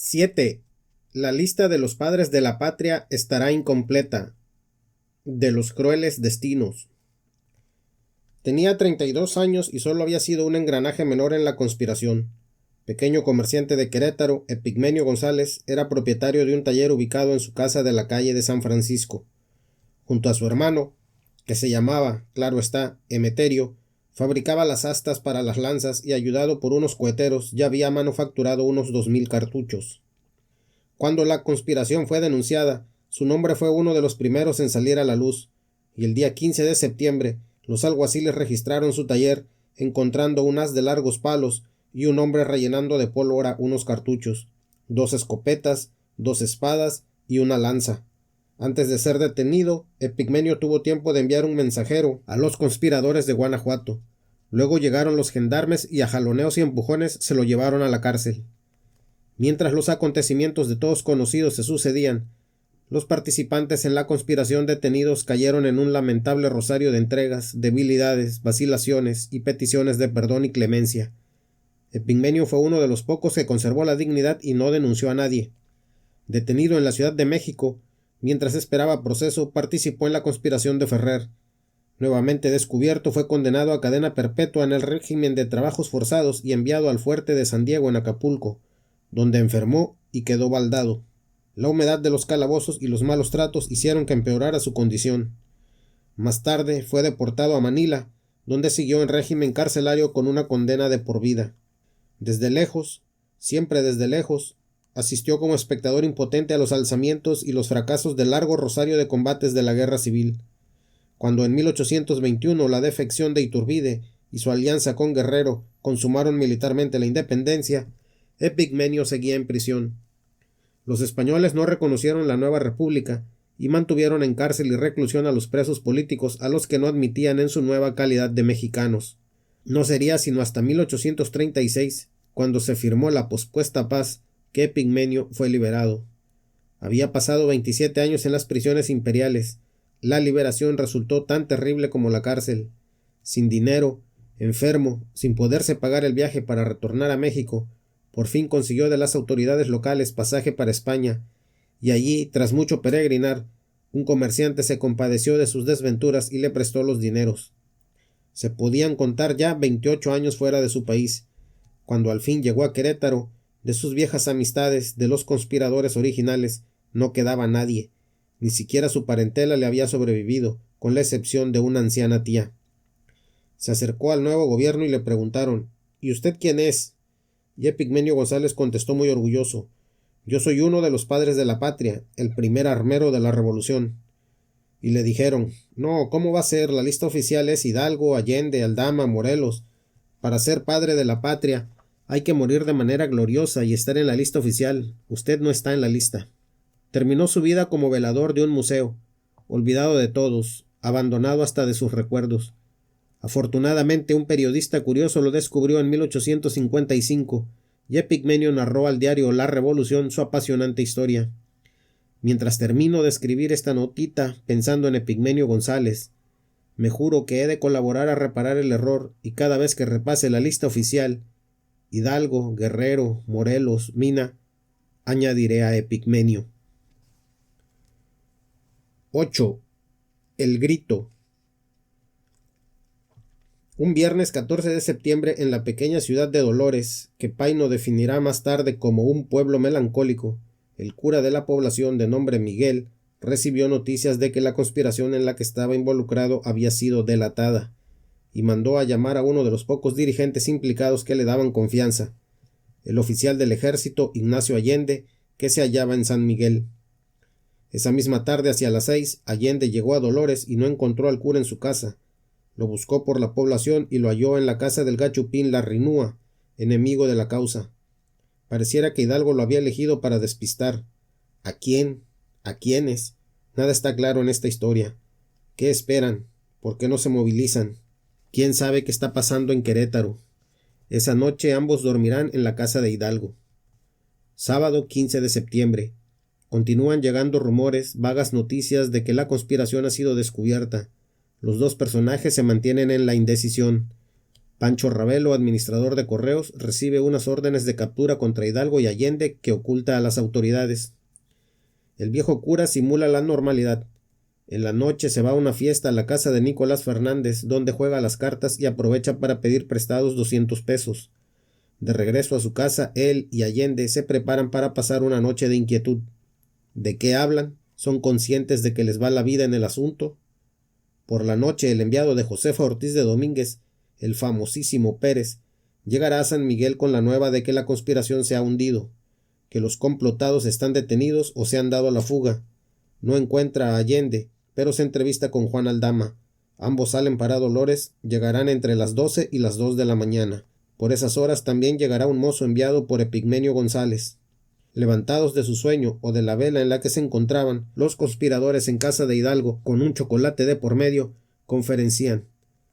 7. La lista de los padres de la patria estará incompleta. De los crueles destinos. Tenía 32 años y solo había sido un engranaje menor en la conspiración. Pequeño comerciante de Querétaro, Epigmenio González era propietario de un taller ubicado en su casa de la calle de San Francisco. Junto a su hermano, que se llamaba, claro está, Emeterio, fabricaba las astas para las lanzas y, ayudado por unos coheteros, ya había manufacturado unos 2000 cartuchos. Cuando la conspiración fue denunciada, su nombre fue uno de los primeros en salir a la luz, y el día 15 de septiembre los alguaciles registraron su taller, encontrando un haz de largos palos y un hombre rellenando de pólvora unos cartuchos, 2 escopetas, 2 espadas y una lanza. Antes de ser detenido, Epigmenio tuvo tiempo de enviar un mensajero a los conspiradores de Guanajuato. Luego llegaron los gendarmes y a jaloneos y empujones se lo llevaron a la cárcel. Mientras los acontecimientos de todos conocidos se sucedían, los participantes en la conspiración detenidos cayeron en un lamentable rosario de entregas, debilidades, vacilaciones y peticiones de perdón y clemencia. Epigmenio fue uno de los pocos que conservó la dignidad y no denunció a nadie. Detenido en la Ciudad de México, mientras esperaba proceso, participó en la conspiración de Ferrer. Nuevamente descubierto, fue condenado a cadena perpetua en el régimen de trabajos forzados y enviado al fuerte de San Diego en Acapulco, donde enfermó y quedó baldado. La humedad de los calabozos y los malos tratos hicieron que empeorara su condición. Más tarde fue deportado a Manila, donde siguió en régimen carcelario con una condena de por vida. Desde lejos, siempre desde lejos, asistió como espectador impotente a los alzamientos y los fracasos del largo rosario de combates de la Guerra Civil. Cuando en 1821 la defección de Iturbide y su alianza con Guerrero consumaron militarmente la independencia, Epigmenio seguía en prisión. Los españoles no reconocieron la nueva república y mantuvieron en cárcel y reclusión a los presos políticos a los que no admitían en su nueva calidad de mexicanos. No sería sino hasta 1836, cuando se firmó la pospuesta paz, que Epigmenio fue liberado. Había pasado 27 años en las prisiones imperiales. La liberación resultó tan terrible como la cárcel. Sin dinero, enfermo, sin poderse pagar el viaje para retornar a México, por fin consiguió de las autoridades locales pasaje para España, y allí, tras mucho peregrinar, un comerciante se compadeció de sus desventuras y le prestó los dineros. Se podían contar ya 28 años fuera de su país. Cuando al fin llegó a Querétaro, de sus viejas amistades, de los conspiradores originales, no quedaba nadie. Ni siquiera su parentela le había sobrevivido, con la excepción de una anciana tía. Se acercó al nuevo gobierno y le preguntaron: ¿Y usted quién es? Y Epigmenio González contestó muy orgulloso: yo soy uno de los padres de la patria, el primer armero de la revolución. Y le dijeron: no, ¿cómo va a ser? La lista oficial es Hidalgo, Allende, Aldama, Morelos. Para ser padre de la patria hay que morir de manera gloriosa y estar en la lista oficial. Usted no está en la lista. Terminó su vida como velador de un museo, olvidado de todos, abandonado hasta de sus recuerdos. Afortunadamente, un periodista curioso lo descubrió en 1855 y Epigmenio narró al diario La Revolución su apasionante historia. Mientras termino de escribir esta notita pensando en Epigmenio González, me juro que he de colaborar a reparar el error, y cada vez que repase la lista oficial, Hidalgo, Guerrero, Morelos, Mina, añadiré a Epigmenio. 8. El grito. Un viernes 14 de septiembre, en la pequeña ciudad de Dolores, que Paino definirá más tarde como un pueblo melancólico, el cura de la población, de nombre Miguel, recibió noticias de que la conspiración en la que estaba involucrado había sido delatada, y mandó a llamar a uno de los pocos dirigentes implicados que le daban confianza, el oficial del ejército Ignacio Allende, que se hallaba en San Miguel. Esa misma tarde, hacia las 6, Allende llegó a Dolores y no encontró al cura en su casa. Lo buscó por la población y lo halló en la casa del gachupín Larrinúa, enemigo de la causa. Pareciera que Hidalgo lo había elegido para despistar. ¿A quién? ¿A quiénes? Nada está claro en esta historia. ¿Qué esperan? ¿Por qué no se movilizan? ¿Quién sabe qué está pasando en Querétaro? Esa noche ambos dormirán en la casa de Hidalgo. Sábado 15 de septiembre. Continúan llegando rumores, vagas noticias de que la conspiración ha sido descubierta. Los dos personajes se mantienen en la indecisión. Pancho Ravelo, administrador de correos, recibe unas órdenes de captura contra Hidalgo y Allende que oculta a las autoridades. El viejo cura simula la normalidad. En la noche se va a una fiesta a la casa de Nicolás Fernández, donde juega las cartas y aprovecha para pedir prestados 200 pesos. De regreso a su casa, él y Allende se preparan para pasar una noche de inquietud. ¿De qué hablan? ¿Son conscientes de que les va la vida en el asunto? Por la noche, el enviado de Josefa Ortiz de Domínguez, el famosísimo Pérez, llegará a San Miguel con la nueva de que la conspiración se ha hundido, que los complotados están detenidos o se han dado a la fuga. No encuentra a Allende, pero se entrevista con Juan Aldama. Ambos salen para Dolores, llegarán entre las 12 y las 2 de la mañana. Por esas horas también llegará un mozo enviado por Epigmenio González. Levantados de su sueño o de la vela en la que se encontraban, los conspiradores en casa de Hidalgo, con un chocolate de por medio, conferencian.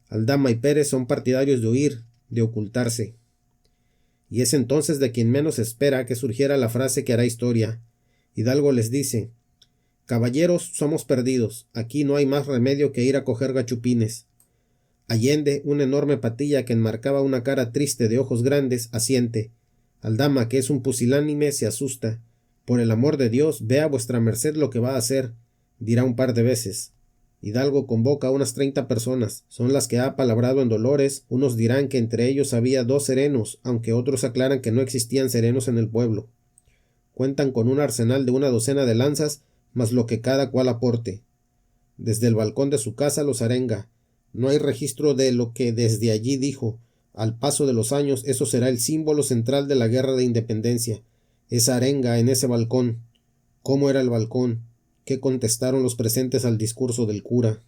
Aldama y Pérez son partidarios de huir, de ocultarse. Y es entonces de quien menos espera que surgiera la frase que hará historia. Hidalgo les dice: «Caballeros, somos perdidos. Aquí no hay más remedio que ir a coger gachupines». Allende, una enorme patilla que enmarcaba una cara triste de ojos grandes, asiente. Aldama, que es un pusilánime, se asusta. «Por el amor de Dios, vea vuestra merced lo que va a hacer», dirá un par de veces. Hidalgo convoca a unas 30 personas. Son las que ha apalabrado en Dolores. Unos dirán que entre ellos había 2 serenos, aunque otros aclaran que no existían serenos en el pueblo. Cuentan con un arsenal de una docena de lanzas, más lo que cada cual aporte. Desde el balcón de su casa los arenga. No hay registro de lo que desde allí dijo. Al paso de los años eso será el símbolo central de la guerra de independencia. Esa arenga en ese balcón. ¿Cómo era el balcón? ¿Qué contestaron los presentes al discurso del cura?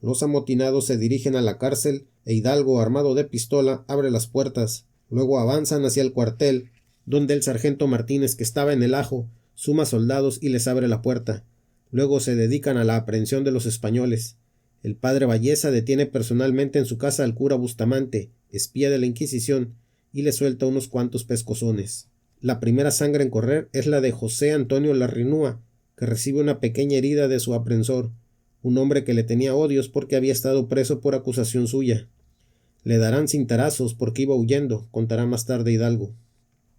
Los amotinados se dirigen a la cárcel e Hidalgo, armado de pistola, abre las puertas. Luego avanzan hacia el cuartel, donde el sargento Martínez, que estaba en el ajo, suma soldados y les abre la puerta. Luego se dedican a la aprehensión de los españoles. El padre Valleza detiene personalmente en su casa al cura Bustamante, espía de la Inquisición, y le suelta unos cuantos pescozones. La primera sangre en correr es la de José Antonio Larrinúa, que recibe una pequeña herida de su aprensor, un hombre que le tenía odios porque había estado preso por acusación suya. Le darán cintarazos porque iba huyendo, contará más tarde Hidalgo.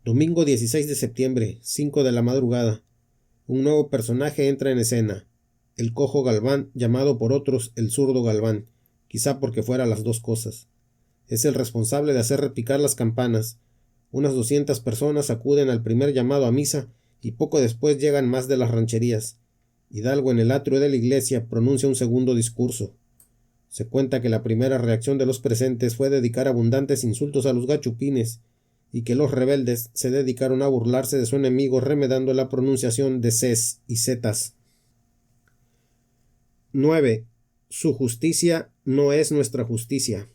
Domingo 16 de septiembre, 5 de la madrugada. Un nuevo personaje entra en escena. El cojo Galván, llamado por otros el zurdo Galván, quizá porque fuera las dos cosas. Es el responsable de hacer repicar las campanas. Unas 200 personas acuden al primer llamado a misa y poco después llegan más de las rancherías. Hidalgo, en el atrio de la iglesia, pronuncia un segundo discurso. Se cuenta que la primera reacción de los presentes fue dedicar abundantes insultos a los gachupines, y que los rebeldes se dedicaron a burlarse de su enemigo remedando la pronunciación de Cs y Zetas. 9. Su justicia no es nuestra justicia.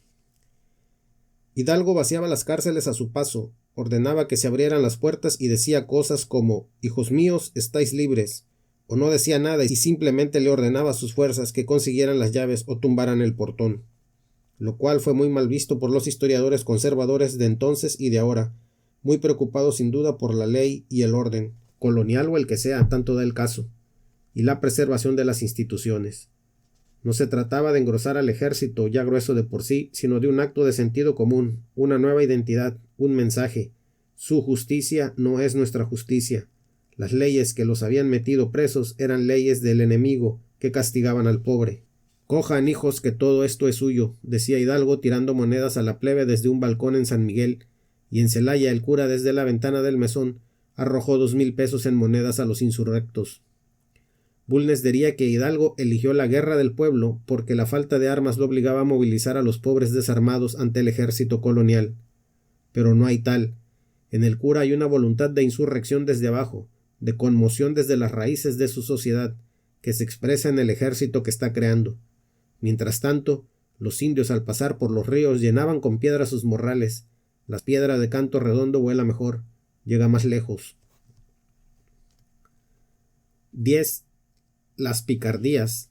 Hidalgo vaciaba las cárceles a su paso, ordenaba que se abrieran las puertas y decía cosas como «Hijos míos, estáis libres», o no decía nada y simplemente le ordenaba a sus fuerzas que consiguieran las llaves o tumbaran el portón, lo cual fue muy mal visto por los historiadores conservadores de entonces y de ahora, muy preocupados sin duda por la ley y el orden, colonial o el que sea, tanto da el caso, y la preservación de las instituciones. No se trataba de engrosar al ejército, ya grueso de por sí, sino de un acto de sentido común, una nueva identidad, un mensaje. Su justicia no es nuestra justicia. Las leyes que los habían metido presos eran leyes del enemigo, que castigaban al pobre. «Cojan, hijos, que todo esto es suyo», decía Hidalgo tirando monedas a la plebe desde un balcón en San Miguel, y en Celaya el cura desde la ventana del mesón arrojó 2,000 pesos en monedas a los insurrectos. Bulnes diría que Hidalgo eligió la guerra del pueblo porque la falta de armas lo obligaba a movilizar a los pobres desarmados ante el ejército colonial. Pero no hay tal. En el cura hay una voluntad de insurrección desde abajo, de conmoción desde las raíces de su sociedad, que se expresa en el ejército que está creando. Mientras tanto, los indios al pasar por los ríos llenaban con piedras sus morrales. La piedra de canto redondo vuela mejor, llega más lejos. 10. Las picardías.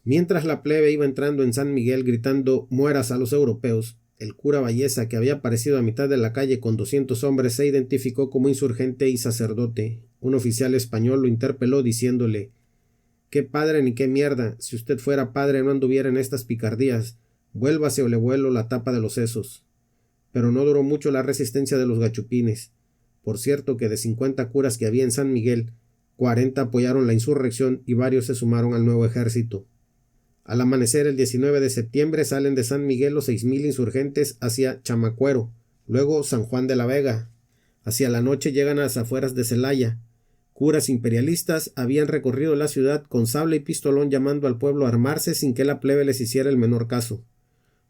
Mientras la plebe iba entrando en San Miguel gritando «mueras a los europeos», el cura Valleza, que había aparecido a mitad de la calle con 200 hombres, se identificó como insurgente y sacerdote. Un oficial español lo interpeló diciéndole «¿Qué padre ni qué mierda? Si usted fuera padre no anduviera en estas picardías. Vuélvase o le vuelo la tapa de los sesos. Pero no duró mucho la resistencia de los gachupines. Por cierto que de 50 curas que había en San Miguel, 40 apoyaron la insurrección y varios se sumaron al nuevo ejército. Al amanecer el 19 de septiembre salen de San Miguel los 6,000 insurgentes hacia Chamacuero, luego San Juan de la Vega. Hacia la noche llegan a las afueras de Celaya. Curas imperialistas habían recorrido la ciudad con sable y pistolón llamando al pueblo a armarse sin que la plebe les hiciera el menor caso.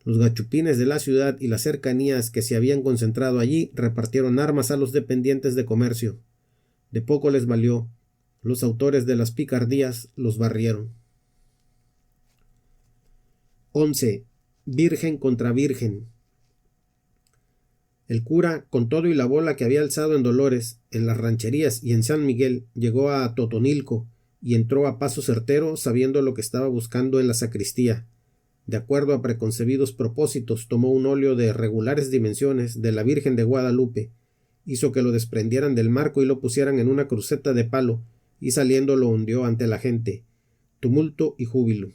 Los gachupines de la ciudad y las cercanías que se habían concentrado allí repartieron armas a los dependientes de comercio. De poco les valió. Los autores de las picardías los barrieron. 11. Virgen contra virgen. El cura, con todo y la bola que había alzado en Dolores, en las rancherías y en San Miguel, llegó a Totonilco y entró a paso certero sabiendo lo que estaba buscando en la sacristía. De acuerdo a preconcebidos propósitos, tomó un óleo de regulares dimensiones de la Virgen de Guadalupe, hizo que lo desprendieran del marco y lo pusieran en una cruceta de palo, y saliendo lo hundió ante la gente. Tumulto y júbilo.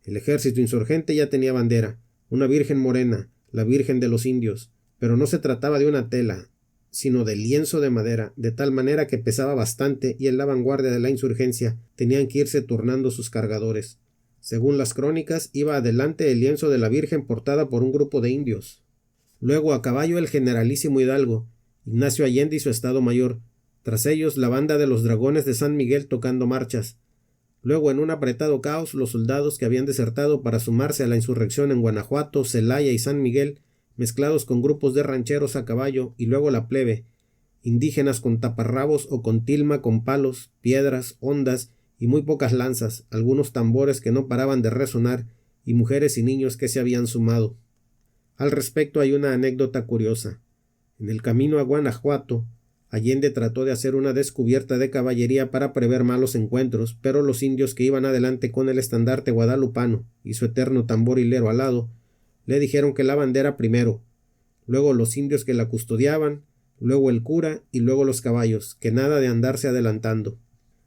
El ejército insurgente ya tenía bandera, una virgen morena, la Virgen de los Indios, pero no se trataba de una tela, sino de lienzo de madera, de tal manera que pesaba bastante y en la vanguardia de la insurgencia tenían que irse turnando sus cargadores. Según las crónicas, iba adelante el lienzo de la Virgen portada por un grupo de indios. Luego a caballo el generalísimo Hidalgo, Ignacio Allende y su Estado Mayor, tras ellos la banda de los dragones de San Miguel tocando marchas. Luego en un apretado caos los soldados que habían desertado para sumarse a la insurrección en Guanajuato, Celaya y San Miguel, mezclados con grupos de rancheros a caballo, y luego la plebe, indígenas con taparrabos o con tilma con palos, piedras, hondas y muy pocas lanzas, algunos tambores que no paraban de resonar, y mujeres y niños que se habían sumado. Al respecto hay una anécdota curiosa. En el camino a Guanajuato, Allende trató de hacer una descubierta de caballería para prever malos encuentros, pero los indios que iban adelante con el estandarte guadalupano y su eterno tambor hilero al lado, le dijeron que la bandera primero, luego los indios que la custodiaban, luego el cura y luego los caballos, que nada de andarse adelantando.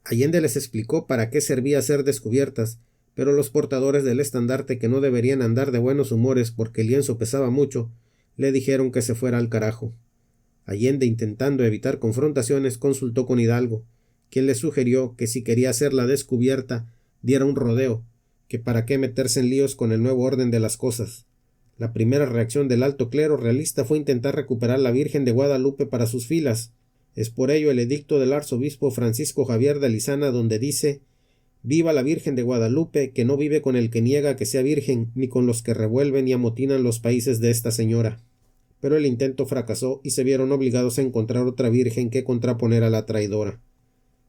Allende les explicó para qué servía hacer descubiertas, pero los portadores del estandarte, que no deberían andar de buenos humores porque el lienzo pesaba mucho, le dijeron que se fuera al carajo. Allende, intentando evitar confrontaciones, consultó con Hidalgo, quien le sugirió que si quería hacer la descubierta, diera un rodeo, que para qué meterse en líos con el nuevo orden de las cosas. La primera reacción del alto clero realista fue intentar recuperar la Virgen de Guadalupe para sus filas. Es por ello el edicto del arzobispo Francisco Javier de Lizana, donde dice: «Viva la Virgen de Guadalupe, que no vive con el que niega que sea virgen, ni con los que revuelven y amotinan los países de esta señora». Pero el intento fracasó y se vieron obligados a encontrar otra virgen que contraponer a la traidora.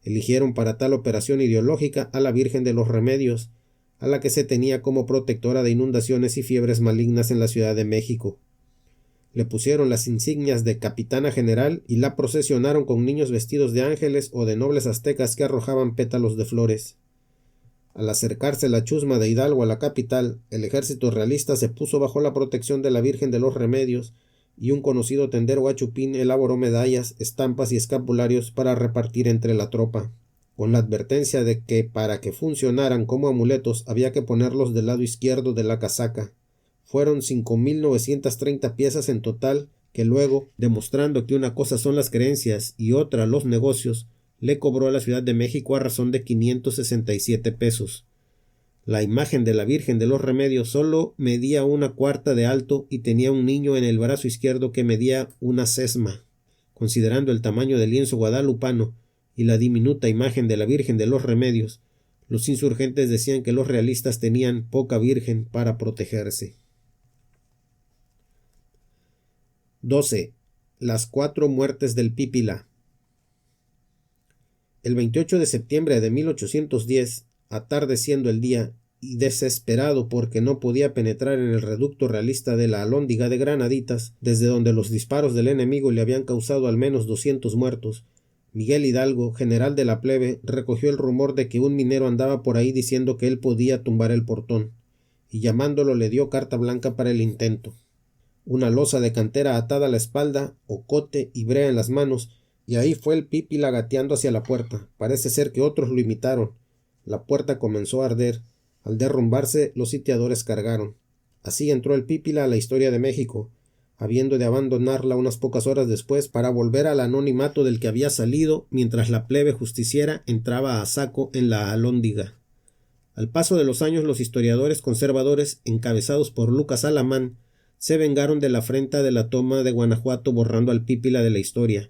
Eligieron para tal operación ideológica a la Virgen de los Remedios, a la que se tenía como protectora de inundaciones y fiebres malignas en la Ciudad de México. Le pusieron las insignias de capitana general y la procesionaron con niños vestidos de ángeles o de nobles aztecas que arrojaban pétalos de flores. Al acercarse la chusma de Hidalgo a la capital, el ejército realista se puso bajo la protección de la Virgen de los Remedios, y un conocido tendero guachupín elaboró medallas, estampas y escapularios para repartir entre la tropa, con la advertencia de que para que funcionaran como amuletos había que ponerlos del lado izquierdo de la casaca. Fueron 5,930 piezas en total, que luego, demostrando que una cosa son las creencias y otra los negocios, le cobró a la Ciudad de México a razón de 567 pesos. La imagen de la Virgen de los Remedios solo medía 1/4 de alto y tenía un niño en el brazo izquierdo que medía una sesma. Considerando el tamaño del lienzo guadalupano y la diminuta imagen de la Virgen de los Remedios, los insurgentes decían que los realistas tenían poca virgen para protegerse. 12. Las 4 muertes del Pípila. El 28 de septiembre de 1810, atardeciendo el día, y desesperado porque no podía penetrar en el reducto realista de la Alhóndiga de Granaditas, desde donde los disparos del enemigo le habían causado al menos 200 muertos, Miguel Hidalgo, general de la plebe, recogió el rumor de que un minero andaba por ahí diciendo que él podía tumbar el portón, y llamándolo le dio carta blanca para el intento. Una losa de cantera atada a la espalda, ocote y brea en las manos, y ahí fue el Pípila gateando hacia la puerta. Parece ser que otros lo imitaron. La puerta comenzó a arder. Al derrumbarse, los sitiadores cargaron. Así entró el Pípila a la historia de México, habiendo de abandonarla unas pocas horas después para volver al anonimato del que había salido mientras la plebe justiciera entraba a saco en la Alhóndiga. Al paso de los años, los historiadores conservadores, encabezados por Lucas Alamán, se vengaron de la afrenta de la toma de Guanajuato borrando al Pípila de la historia,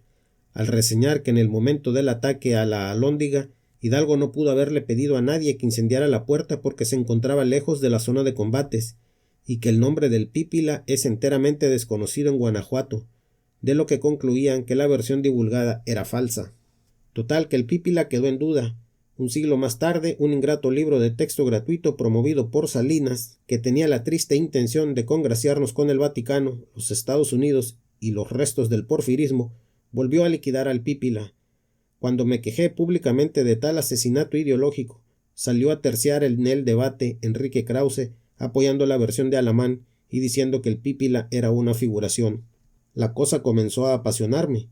al reseñar que en el momento del ataque a la Alhóndiga, Hidalgo no pudo haberle pedido a nadie que incendiara la puerta porque se encontraba lejos de la zona de combates, y que el nombre del Pípila es enteramente desconocido en Guanajuato, de lo que concluían que la versión divulgada era falsa. Total que el Pípila quedó en duda. Un siglo más tarde, un ingrato libro de texto gratuito promovido por Salinas, que tenía la triste intención de congraciarnos con el Vaticano, los Estados Unidos y los restos del porfirismo, volvió a liquidar al Pípila. Cuando me quejé públicamente de tal asesinato ideológico, salió a terciar en el debate Enrique Krause, apoyando la versión de Alamán y diciendo que el Pípila era una figuración. La cosa comenzó a apasionarme.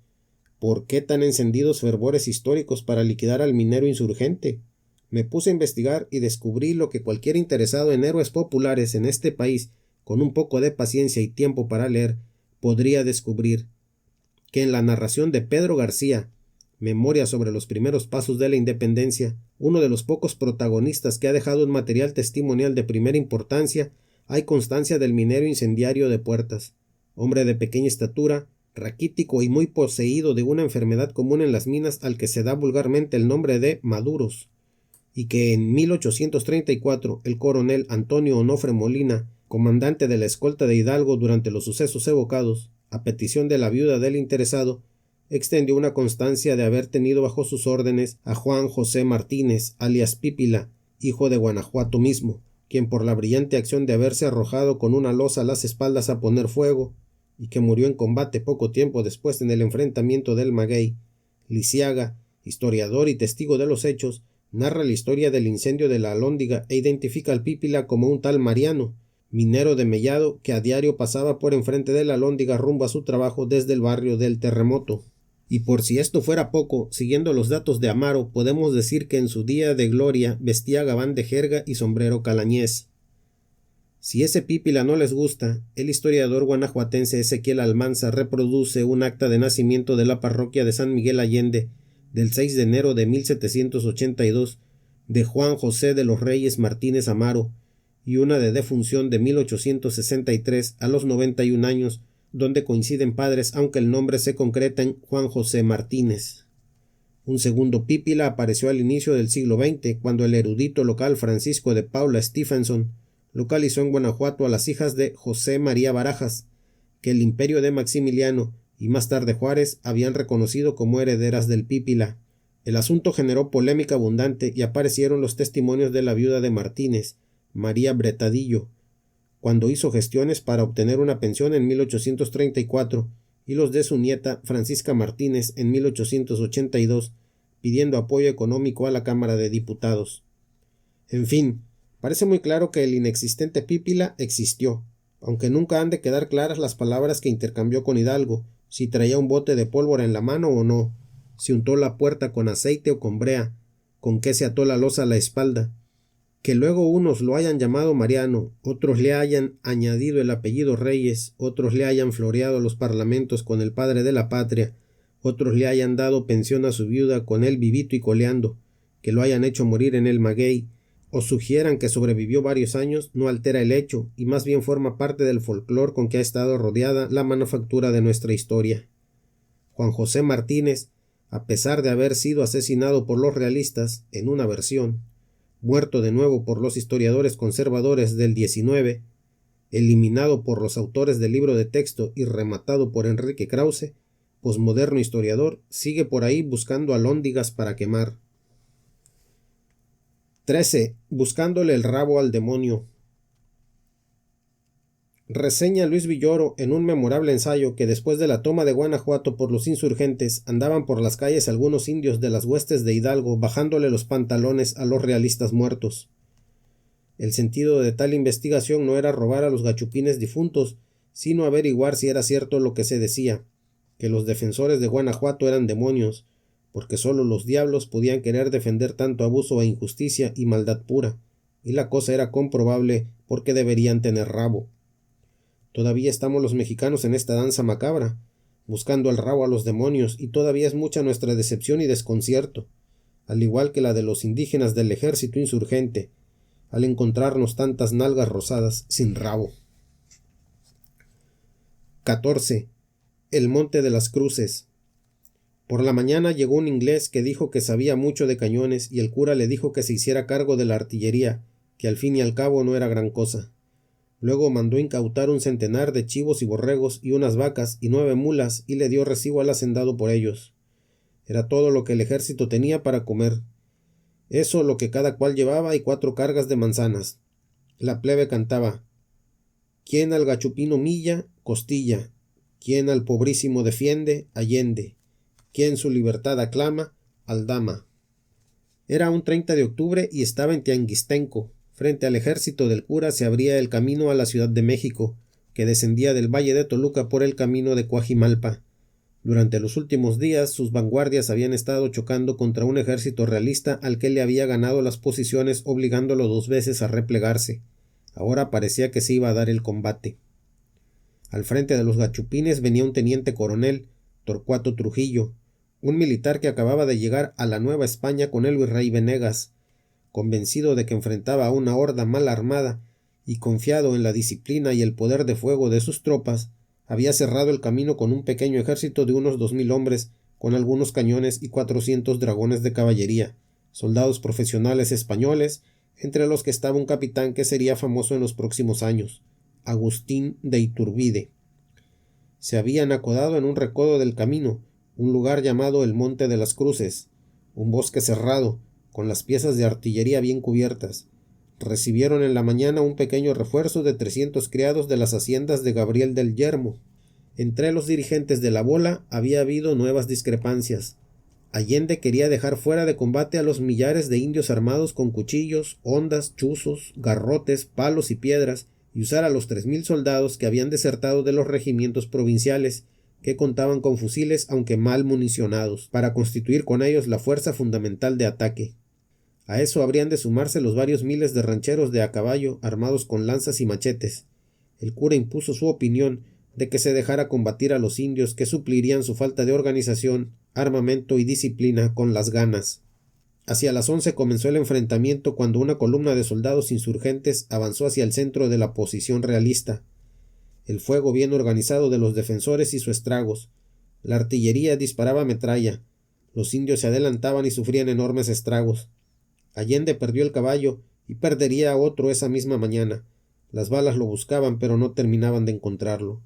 ¿Por qué tan encendidos fervores históricos para liquidar al minero insurgente? Me puse a investigar y descubrí lo que cualquier interesado en héroes populares en este país, con un poco de paciencia y tiempo para leer, podría descubrir: que en la narración de Pedro García, Memoria sobre los primeros pasos de la independencia, uno de los pocos protagonistas que ha dejado un material testimonial de primera importancia, hay constancia del minero incendiario de Puertas, hombre de pequeña estatura, raquítico y muy poseído de una enfermedad común en las minas al que se da vulgarmente el nombre de maduros, y que en 1834 el coronel Antonio Onofre Molina, comandante de la escolta de Hidalgo durante los sucesos evocados, a petición de la viuda del interesado, extendió una constancia de haber tenido bajo sus órdenes a Juan José Martínez, alias Pípila, hijo de Guanajuato mismo, quien por la brillante acción de haberse arrojado con una losa a las espaldas a poner fuego, y que murió en combate poco tiempo después en el enfrentamiento del Maguey. Lisiaga, historiador y testigo de los hechos, narra la historia del incendio de la Alhóndiga e identifica al Pípila como un tal Mariano, minero de Mellado que a diario pasaba por enfrente de la Alhóndiga rumbo a su trabajo desde el barrio del Terremoto. Y por si esto fuera poco, siguiendo los datos de Amaro, podemos decir que en su día de gloria vestía gabán de jerga y sombrero calañés. Si ese Pípila no les gusta, el historiador guanajuatense Ezequiel Almanza reproduce un acta de nacimiento de la parroquia de San Miguel Allende del 6 de enero de 1782 de Juan José de los Reyes Martínez Amaro y una de defunción de 1863 a los 91 años, donde coinciden padres aunque el nombre se concreta en Juan José Martínez. Un segundo Pípila apareció al inicio del siglo XX, cuando el erudito local Francisco de Paula Stephenson localizó en Guanajuato a las hijas de José María Barajas, que el imperio de Maximiliano y más tarde Juárez habían reconocido como herederas del Pípila. El asunto generó polémica abundante y aparecieron los testimonios de la viuda de Martínez, María Bretadillo, cuando hizo gestiones para obtener una pensión en 1834, y los de su nieta Francisca Martínez en 1882, pidiendo apoyo económico a la Cámara de Diputados. En fin, parece muy claro que el inexistente Pípila existió, aunque nunca han de quedar claras las palabras que intercambió con Hidalgo, si traía un bote de pólvora en la mano o no, si untó la puerta con aceite o con brea, con qué se ató la losa a la espalda. Que luego unos lo hayan llamado Mariano, otros le hayan añadido el apellido Reyes, otros le hayan floreado los parlamentos con el padre de la patria, otros le hayan dado pensión a su viuda con él vivito y coleando, que lo hayan hecho morir en el maguey, o sugieran que sobrevivió varios años, no altera el hecho, y más bien forma parte del folclor con que ha estado rodeada la manufactura de nuestra historia. Juan José Martínez, a pesar de haber sido asesinado por los realistas, en una versión, muerto de nuevo por los historiadores conservadores del 19, eliminado por los autores del libro de texto y rematado por Enrique Krause, posmoderno historiador, sigue por ahí buscando alhóndigas para quemar. 13. Buscándole el rabo al demonio. Reseña Luis Villoro en un memorable ensayo que después de la toma de Guanajuato por los insurgentes andaban por las calles algunos indios de las huestes de Hidalgo bajándole los pantalones a los realistas muertos. El sentido de tal investigación no era robar a los gachupines difuntos, sino averiguar si era cierto lo que se decía, que los defensores de Guanajuato eran demonios, porque sólo los diablos podían querer defender tanto abuso e injusticia y maldad pura, y la cosa era comprobable porque deberían tener rabo. Todavía estamos los mexicanos en esta danza macabra, buscando al rabo a los demonios, y todavía es mucha nuestra decepción y desconcierto, al igual que la de los indígenas del ejército insurgente, al encontrarnos tantas nalgas rosadas sin rabo. 14. El Monte de las Cruces. Por la mañana llegó un inglés que dijo que sabía mucho de cañones, y el cura le dijo que se hiciera cargo de la artillería, que al fin y al cabo no era gran cosa. Luego mandó incautar 100 de chivos y borregos y unas vacas y 9 mulas, y le dio recibo al hacendado por ellos. Era todo lo que el ejército tenía para comer. Eso lo que cada cual llevaba, y 4 cargas de manzanas. La plebe cantaba: «Quien al gachupín humilla, costilla. Quien al pobrísimo defiende, Allende. Quien su libertad aclama, Aldama». Era un 30 de octubre y estaba en Tianguistenco. Frente al ejército del cura se abría el camino a la Ciudad de México, que descendía del valle de Toluca por el camino de Coajimalpa. Durante los últimos días sus vanguardias habían estado chocando contra un ejército realista al que le había ganado las posiciones, obligándolo 2 veces a replegarse. Ahora parecía que se iba a dar el combate. Al frente de los gachupines venía un teniente coronel, Torcuato Trujillo, un militar que acababa de llegar a la Nueva España con el virrey Venegas. Convencido de que enfrentaba a una horda mal armada y confiado en la disciplina y el poder de fuego de sus tropas, había cerrado el camino con un pequeño ejército de unos 2000 hombres, con algunos cañones y 400 dragones de caballería, soldados profesionales españoles, entre los que estaba un capitán que sería famoso en los próximos años, Agustín de Iturbide. Se habían acodado en un recodo del camino, un lugar llamado el Monte de las Cruces, un bosque cerrado, con las piezas de artillería bien cubiertas. Recibieron en la mañana un pequeño refuerzo de 300 criados de las haciendas de Gabriel del Yermo. Entre los dirigentes de la bola había habido nuevas discrepancias. Allende quería dejar fuera de combate a los millares de indios armados con cuchillos, hondas, chuzos, garrotes, palos y piedras, y usar a los 3000 soldados que habían desertado de los regimientos provinciales, que contaban con fusiles aunque mal municionados, para constituir con ellos la fuerza fundamental de ataque. A eso habrían de sumarse los varios miles de rancheros de a caballo, armados con lanzas y machetes. El cura impuso su opinión de que se dejara combatir a los indios, que suplirían su falta de organización, armamento y disciplina con las ganas. Hacia las 11 comenzó el enfrentamiento, cuando una columna de soldados insurgentes avanzó hacia el centro de la posición realista. El fuego bien organizado de los defensores hizo estragos. La artillería disparaba metralla. Los indios se adelantaban y sufrían enormes estragos. Allende perdió el caballo y perdería otro esa misma mañana. Las balas lo buscaban, pero no terminaban de encontrarlo.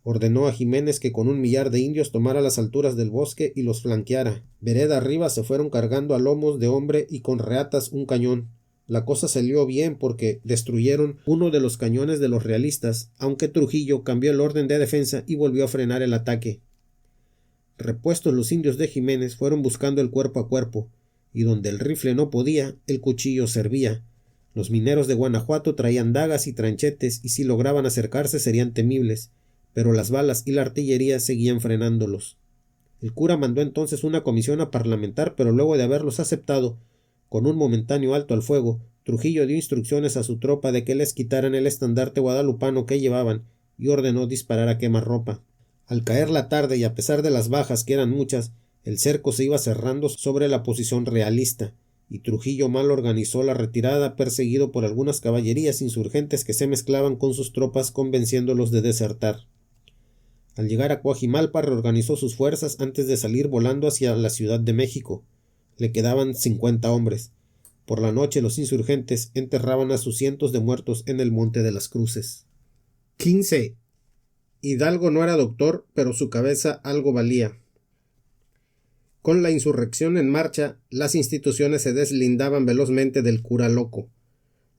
Ordenó a Jiménez que con 1 millar de indios tomara las alturas del bosque y los flanqueara. Vereda arriba se fueron cargando a lomos de hombre y con reatas un cañón. La cosa salió bien porque destruyeron uno de los cañones de los realistas, aunque Trujillo cambió el orden de defensa y volvió a frenar el ataque. Repuestos los indios de Jiménez, fueron buscando el cuerpo a cuerpo, y donde el rifle no podía, el cuchillo servía. Los mineros de Guanajuato traían dagas y tranchetes, y si lograban acercarse serían temibles, pero las balas y la artillería seguían frenándolos. El cura mandó entonces una comisión a parlamentar, pero luego de haberlos aceptado, con un momentáneo alto al fuego, Trujillo dio instrucciones a su tropa de que les quitaran el estandarte guadalupano que llevaban, y ordenó disparar a quemarropa. Al caer la tarde, y a pesar de las bajas, que eran muchas, el cerco se iba cerrando sobre la posición realista, y Trujillo mal organizó la retirada, perseguido por algunas caballerías insurgentes que se mezclaban con sus tropas, convenciéndolos de desertar. Al llegar a Coajimalpa reorganizó sus fuerzas antes de salir volando hacia la Ciudad de México. Le quedaban 50 hombres. Por la noche los insurgentes enterraban a sus cientos de muertos en el Monte de las Cruces. 15. Hidalgo no era doctor, pero su cabeza algo valía. Con la insurrección en marcha, las instituciones se deslindaban velozmente del cura loco.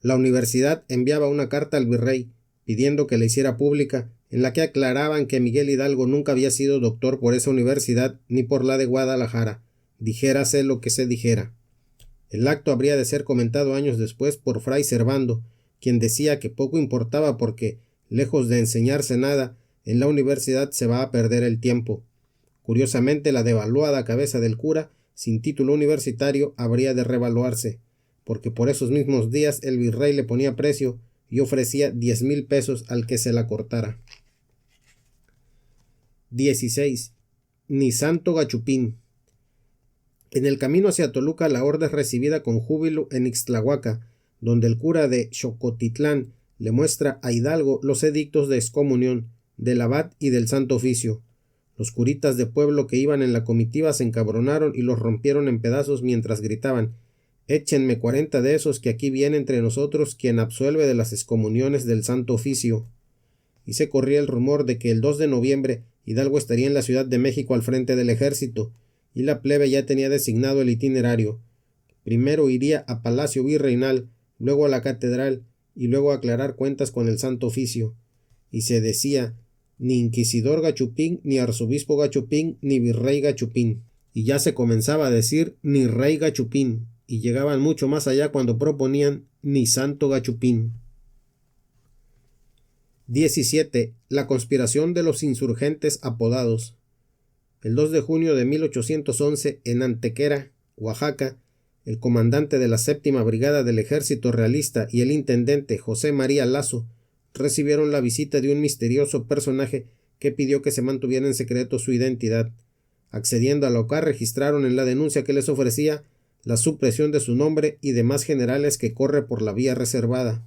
La universidad enviaba una carta al virrey, pidiendo que la hiciera pública, en la que aclaraban que Miguel Hidalgo nunca había sido doctor por esa universidad ni por la de Guadalajara, dijérase lo que se dijera. El acto habría de ser comentado años después por fray Servando, quien decía que poco importaba porque, lejos de enseñarse nada, en la universidad se va a perder el tiempo. Curiosamente, la devaluada cabeza del cura, sin título universitario, habría de revaluarse, porque por esos mismos días el virrey le ponía precio, y ofrecía 10,000 pesos al que se la cortara. 16. Ni santo Gachupín. En el camino hacia Toluca la orden es recibida con júbilo en Ixtlahuaca, donde el cura de Xocotitlán le muestra a Hidalgo los edictos de excomunión del abad y del santo oficio. Los curitas de pueblo que iban en la comitiva se encabronaron y los rompieron en pedazos mientras gritaban: «Échenme 40 de esos, que aquí viene entre nosotros quien absuelve de las excomuniones del santo oficio». Y se corría el rumor de que el 2 de noviembre Hidalgo estaría en la Ciudad de México al frente del ejército, y la plebe ya tenía designado el itinerario. Primero iría a Palacio Virreinal, luego a la Catedral, y luego a aclarar cuentas con el santo oficio. Y se decía: ni inquisidor Gachupín, ni arzobispo Gachupín, ni virrey Gachupín. Y ya se comenzaba a decir ni rey Gachupín, y llegaban mucho más allá cuando proponían ni santo Gachupín. 17. La conspiración de los insurgentes apodados. El 2 de junio de 1811, en Antequera, Oaxaca, el comandante de la 7ª Brigada del Ejército Realista y el intendente José María Lazo recibieron la visita de un misterioso personaje que pidió que se mantuviera en secreto su identidad. Accediendo a lo que registraron en la denuncia que les ofrecía la supresión de su nombre y demás generales que corre por la vía reservada.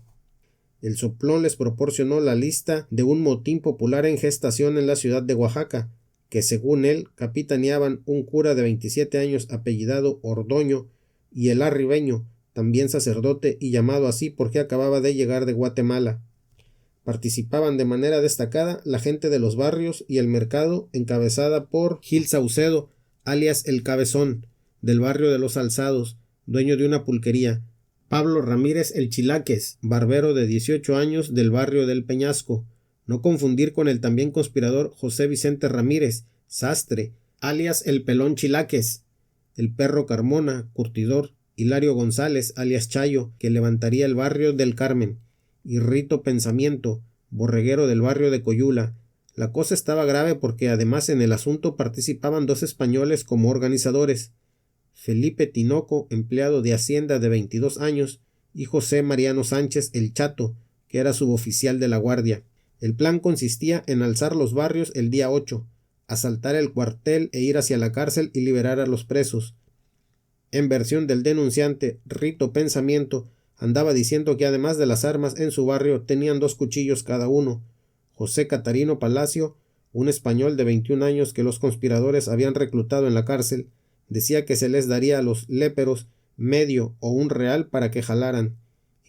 El soplón les proporcionó la lista de un motín popular en gestación en la ciudad de Oaxaca, que según él capitaneaban un cura de 27 años apellidado Ordoño y el arribeño, también sacerdote y llamado así porque acababa de llegar de Guatemala. Participaban de manera destacada la gente de los barrios y el mercado, encabezada por Gil Saucedo, alias El Cabezón, del barrio de Los Alzados, dueño de una pulquería; Pablo Ramírez El Chilaques, barbero de 18 años del barrio del Peñasco, no confundir con el también conspirador José Vicente Ramírez, sastre, alias El Pelón Chilaques; el Perro Carmona, curtidor; Hilario González, alias Chayo, que levantaría el barrio del Carmen; y Rito Pensamiento, borreguero del barrio de Coyula. La cosa estaba grave porque además en el asunto participaban 2 españoles como organizadores: Felipe Tinoco, empleado de Hacienda de 22 años, y José Mariano Sánchez el Chato, que era suboficial de la Guardia. El plan consistía en alzar los barrios el día 8, asaltar el cuartel e ir hacia la cárcel y liberar a los presos. En versión del denunciante, Rito Pensamiento andaba diciendo que además de las armas en su barrio tenían 2 cuchillos cada uno. José Catarino Palacio, un español de 21 años que los conspiradores habían reclutado en la cárcel, decía que se les daría a los léperos medio o un real para que jalaran.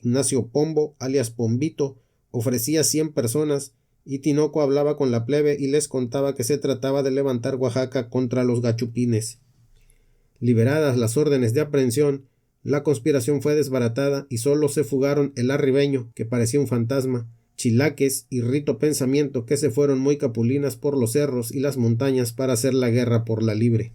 Ignacio Pombo, alias Pombito, ofrecía 100 personas, y Tinoco hablaba con la plebe y les contaba que se trataba de levantar Oaxaca contra los gachupines. Liberadas las órdenes de aprehensión, la conspiración fue desbaratada y solo se fugaron el arribeño, que parecía un fantasma, Chilaques y Rito Pensamiento, que se fueron muy capulinas por los cerros y las montañas para hacer la guerra por la libre.